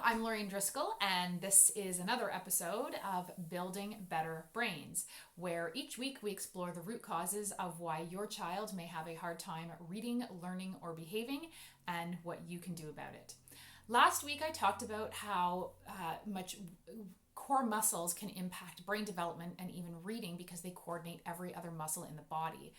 I'm Lorraine Driscoll, and this is another episode of Building Better Brains, where each week we explore the root causes of why your child may have a hard time reading, learning, or behaving, and what you can do about it. Last week I talked about how much core muscles can impact brain development and even reading because they coordinate every other muscle in the body.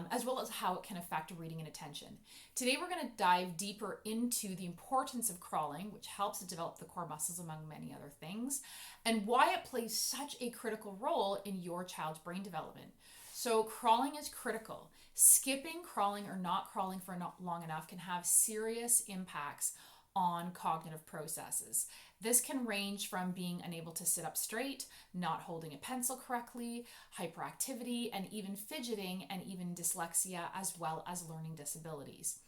As well as how it can affect reading and attention. Today we're going to dive deeper into the importance of crawling, which helps to develop the core muscles among many other things, and why it plays such a critical role in your child's brain development. So crawling is critical. Skipping, crawling, or not crawling for not long enough can have serious impacts on cognitive processes. This can range from being unable to sit up straight, not holding a pencil correctly, hyperactivity, and even fidgeting, and even dyslexia, as well as learning disabilities.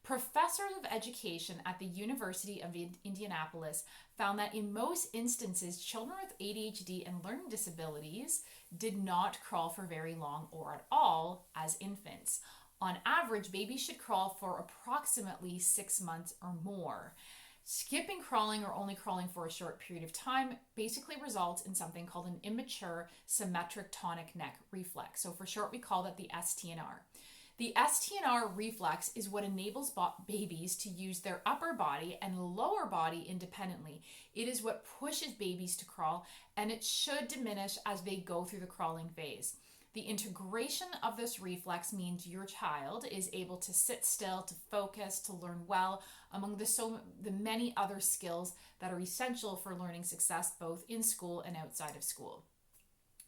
Professors of education at the University of Indianapolis found that in most instances, children with ADHD and learning disabilities did not crawl for very long or at all as infants. On average, babies should crawl for approximately 6 months or more. Skipping crawling or only crawling for a short period of time basically results in something called an immature symmetric tonic neck reflex. So for short, we call that the STNR. The STNR reflex is what enables babies to use their upper body and lower body independently. It is what pushes babies to crawl, and it should diminish as they go through the crawling phase. The integration of this reflex means your child is able to sit still, to focus, to learn well, among the many other skills that are essential for learning success both in school and outside of school.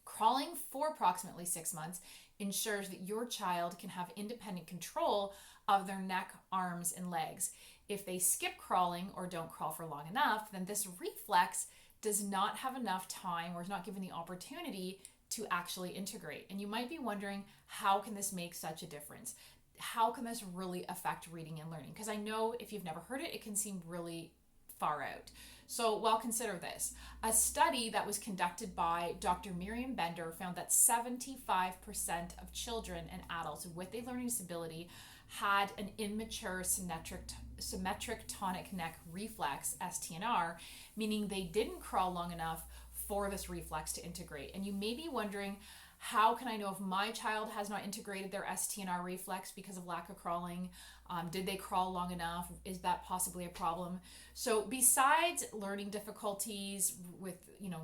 Crawling for approximately 6 months ensures that your child can have independent control of their neck, arms, and legs. If they skip crawling or don't crawl for long enough, then this reflex does not have enough time or is not given the opportunity to actually integrate. And you might be wondering, how can this make such a difference? How can this really affect reading and learning? Because I know if you've never heard it, it can seem really far out. So, well, consider this. A study that was conducted by Dr. Miriam Bender found that 75% of children and adults with a learning disability had an immature symmetric tonic neck reflex, STNR, meaning they didn't crawl long enough for this reflex to integrate. And you may be wondering, how can I know if my child has not integrated their STNR reflex because of lack of crawling? Did they crawl long enough? Is that possibly a problem? So besides learning difficulties with,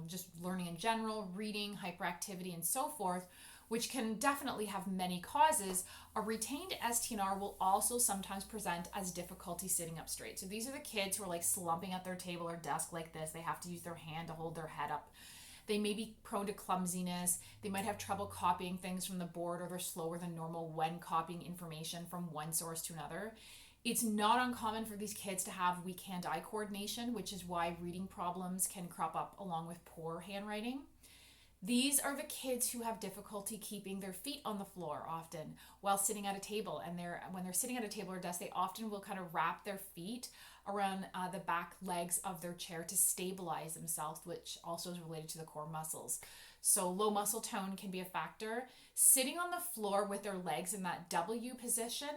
just learning in general, reading, hyperactivity, and so forth, which can definitely have many causes, a retained STNR will also sometimes present as difficulty sitting up straight. So these are the kids who are like slumping at their table or desk like this. They have to use their hand to hold their head up. They may be prone to clumsiness. They might have trouble copying things from the board, or they're slower than normal when copying information from one source to another. It's not uncommon for these kids to have weak hand-eye coordination, which is why reading problems can crop up along with poor handwriting. These are the kids who have difficulty keeping their feet on the floor often while sitting at a table. And when they're sitting at a table or desk, they often will kind of wrap their feet around the back legs of their chair to stabilize themselves, which also is related to the core muscles. So low muscle tone can be a factor. Sitting on the floor with their legs in that W position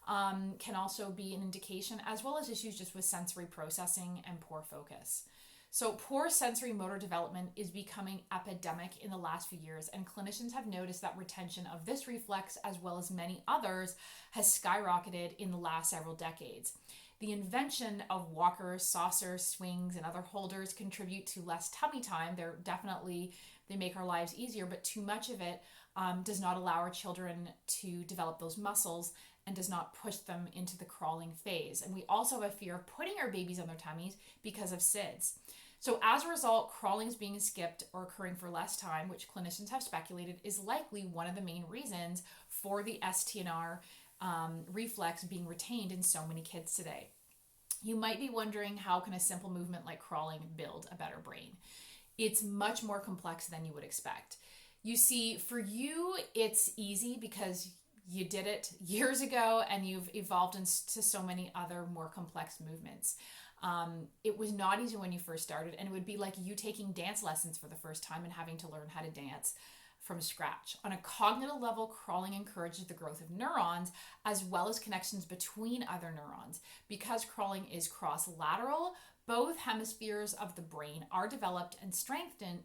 can also be an indication, as well as issues just with sensory processing and poor focus. So poor sensory motor development is becoming epidemic in the last few years, and clinicians have noticed that retention of this reflex, as well as many others, has skyrocketed in the last several decades. The invention of walkers, saucers, swings, and other holders contribute to less tummy time. They make our lives easier, but too much of it does not allow our children to develop those muscles and does not push them into the crawling phase. And we also have a fear of putting our babies on their tummies because of SIDS. So as a result, crawling is being skipped or occurring for less time, which clinicians have speculated is likely one of the main reasons for the STNR reflex being retained in so many kids today. You might be wondering, how can a simple movement like crawling build a better brain? It's much more complex than you would expect. You see, for you, it's easy because you did it years ago and you've evolved into so many other more complex movements. It was not easy when you first started, and it would be like you taking dance lessons for the first time and having to learn how to dance from scratch. On a cognitive level, crawling encourages the growth of neurons as well as connections between other neurons. Because crawling is cross-lateral, Both hemispheres of the brain are developed and strengthened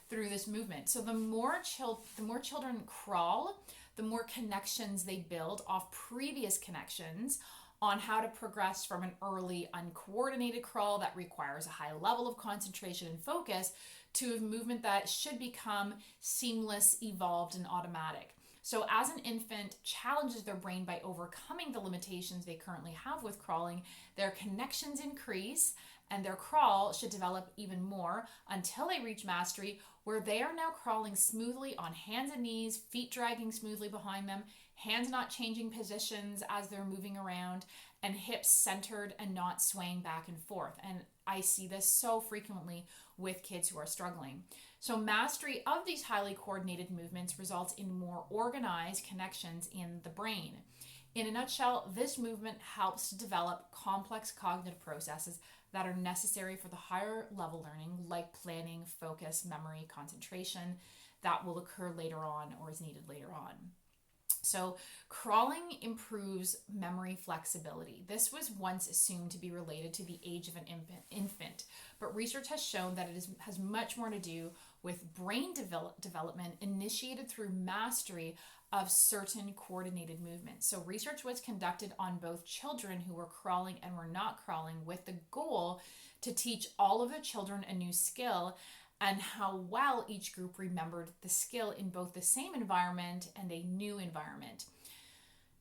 through this movement. So the more children crawl, the more connections they build off previous connections on how to progress from an early uncoordinated crawl that requires a high level of concentration and focus to a movement that should become seamless, evolved, and automatic. So as an infant challenges their brain by overcoming the limitations they currently have with crawling, their connections increase and their crawl should develop even more until they reach mastery, where they are now crawling smoothly on hands and knees, feet dragging smoothly behind them, hands not changing positions as they're moving around, and hips centered and not swaying back and forth. And I see this so frequently with kids who are struggling. So mastery of these highly coordinated movements results in more organized connections in the brain. In a nutshell, this movement helps to develop complex cognitive processes that are necessary for the higher level learning, like planning, focus, memory, concentration, that will occur later on or is needed later on. So crawling improves memory flexibility. This was once assumed to be related to the age of an infant, but research has shown that it has much more to do with brain development initiated through mastery of certain coordinated movements. So research was conducted on both children who were crawling and were not crawling with the goal to teach all of the children a new skill and how well each group remembered the skill in both the same environment and a new environment.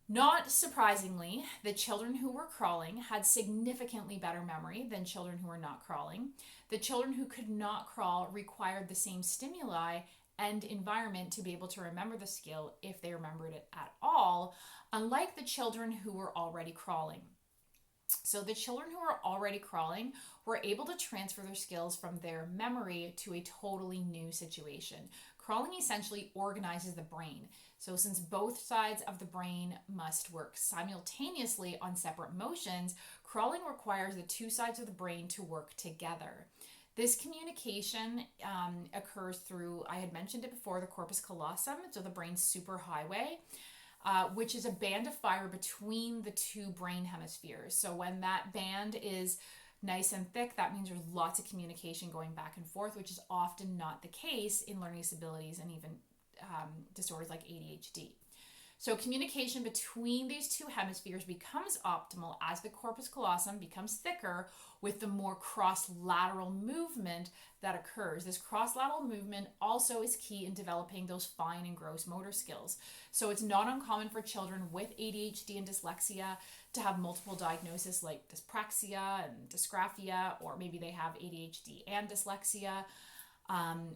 Not surprisingly, the children who were crawling had significantly better memory than children who were not crawling. The children who could not crawl required the same stimuli and environment to be able to remember the skill if they remembered it at all, unlike the children who were already crawling. So the children who are already crawling were able to transfer their skills from their memory to a totally new situation. Crawling essentially organizes the brain. So since both sides of the brain must work simultaneously on separate motions, crawling requires the two sides of the brain to work together. This communication occurs through, I had mentioned it before, the corpus callosum, so the brain's superhighway, which is a band of fire between the two brain hemispheres. So when that band is nice and thick, that means there's lots of communication going back and forth, which is often not the case in learning disabilities and even disorders like ADHD. So communication between these two hemispheres becomes optimal as the corpus callosum becomes thicker with the more cross-lateral movement that occurs. This cross-lateral movement also is key in developing those fine and gross motor skills. So it's not uncommon for children with ADHD and dyslexia to have multiple diagnoses like dyspraxia and dysgraphia, or maybe they have ADHD and dyslexia.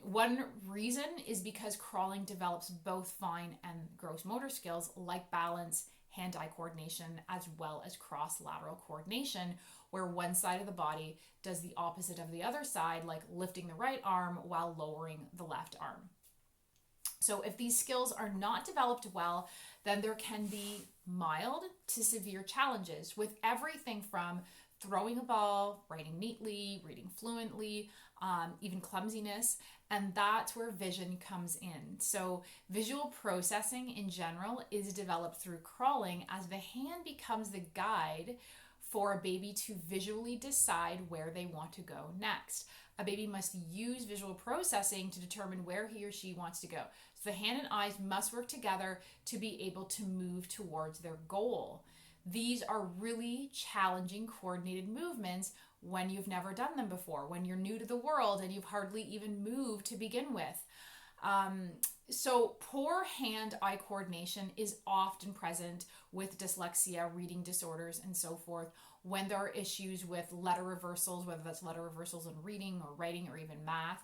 One reason is because crawling develops both fine and gross motor skills like balance, hand-eye coordination, as well as cross-lateral coordination, where one side of the body does the opposite of the other side, like lifting the right arm while lowering the left arm. So if these skills are not developed well, then there can be mild to severe challenges with everything from throwing a ball, writing neatly, reading fluently, even clumsiness, and that's where vision comes in. So visual processing in general is developed through crawling, as the hand becomes the guide for a baby to visually decide where they want to go next. A baby must use visual processing to determine where he or she wants to go. So the hand and eyes must work together to be able to move towards their goal. These are really challenging coordinated movements when you've never done them before, when you're new to the world and you've hardly even moved to begin with. So poor hand-eye coordination is often present with dyslexia, reading disorders, and so forth, when there are issues with letter reversals, whether that's letter reversals in reading or writing or even math.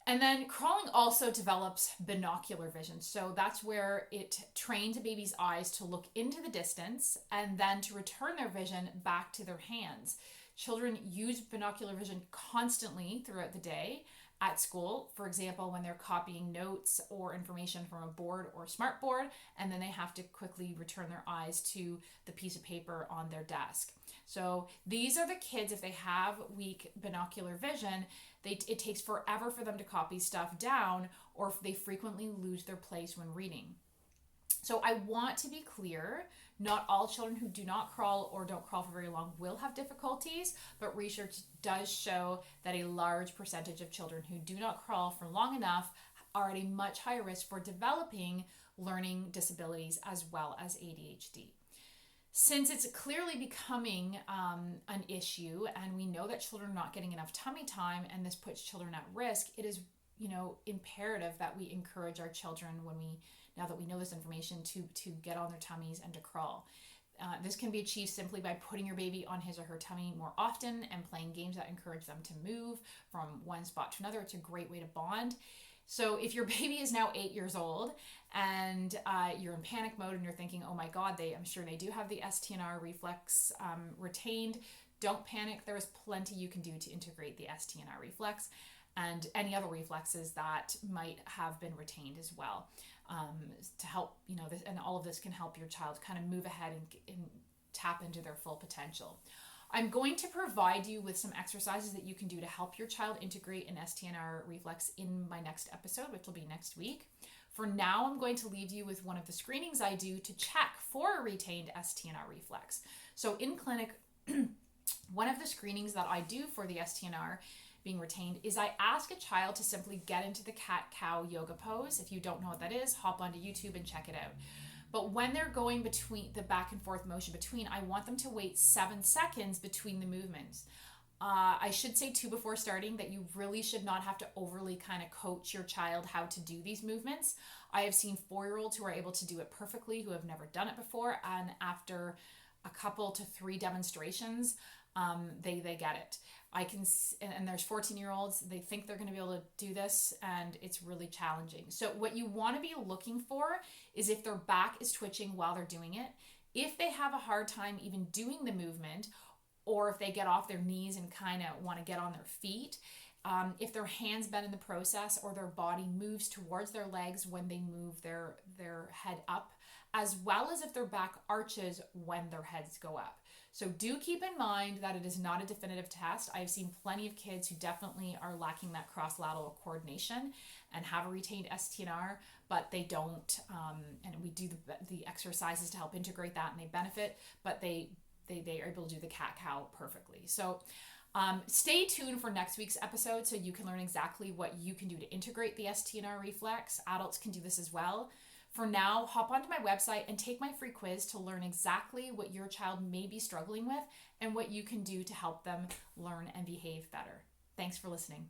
And then crawling also develops binocular vision. So that's where it trains a baby's eyes to look into the distance and then to return their vision back to their hands. Children use binocular vision constantly throughout the day at school, for example, when they're copying notes or information from a board or smartboard, and then they have to quickly return their eyes to the piece of paper on their desk. So these are the kids, if they have weak binocular vision, it takes forever for them to copy stuff down, or if they frequently lose their place when reading. So I want to be clear, not all children who do not crawl or don't crawl for very long will have difficulties, but research does show that a large percentage of children who do not crawl for long enough are at a much higher risk for developing learning disabilities as well as ADHD. Since it's clearly becoming an issue, and we know that children are not getting enough tummy time and this puts children at risk, it is imperative that we encourage our children, now that we know this information, to get on their tummies and to crawl. This can be achieved simply by putting your baby on his or her tummy more often and playing games that encourage them to move from one spot to another. It's a great way to bond. So if your baby is now 8 years old and you're in panic mode and you're thinking, oh my God, I'm sure they do have the STNR reflex retained, don't panic. There is plenty you can do to integrate the STNR reflex and any other reflexes that might have been retained as well, to help, this, and all of this can help your child kind of move ahead and tap into their full potential. I'm going to provide you with some exercises that you can do to help your child integrate an STNR reflex in my next episode, which will be next week. For now, I'm going to leave you with one of the screenings I do to check for a retained STNR reflex. So in clinic, one of the screenings that I do for the STNR being retained is I ask a child to simply get into the cat-cow yoga pose. If you don't know what that is, hop onto YouTube and check it out. But when they're going between the back and forth motion I want them to wait 7 seconds between the movements. I should say too before starting that you really should not have to overly kind of coach your child how to do these movements. I have seen 4-year-olds who are able to do it perfectly, who have never done it before, and after a couple to 3 demonstrations, they get it. And there's 14-year-olds, they think they're going to be able to do this, and it's really challenging. So what you want to be looking for is if their back is twitching while they're doing it, if they have a hard time even doing the movement, or if they get off their knees and kind of want to get on their feet, if their hands bend in the process or their body moves towards their legs when they move their head up, as well as if their back arches when their heads go up. So do keep in mind that it is not a definitive test. I've seen plenty of kids who definitely are lacking that cross-lateral coordination and have a retained STNR, but they don't, and we do the exercises to help integrate that and they benefit, but they are able to do the cat-cow perfectly. So stay tuned for next week's episode so you can learn exactly what you can do to integrate the STNR reflex. Adults can do this as well. For now, hop onto my website and take my free quiz to learn exactly what your child may be struggling with and what you can do to help them learn and behave better. Thanks for listening.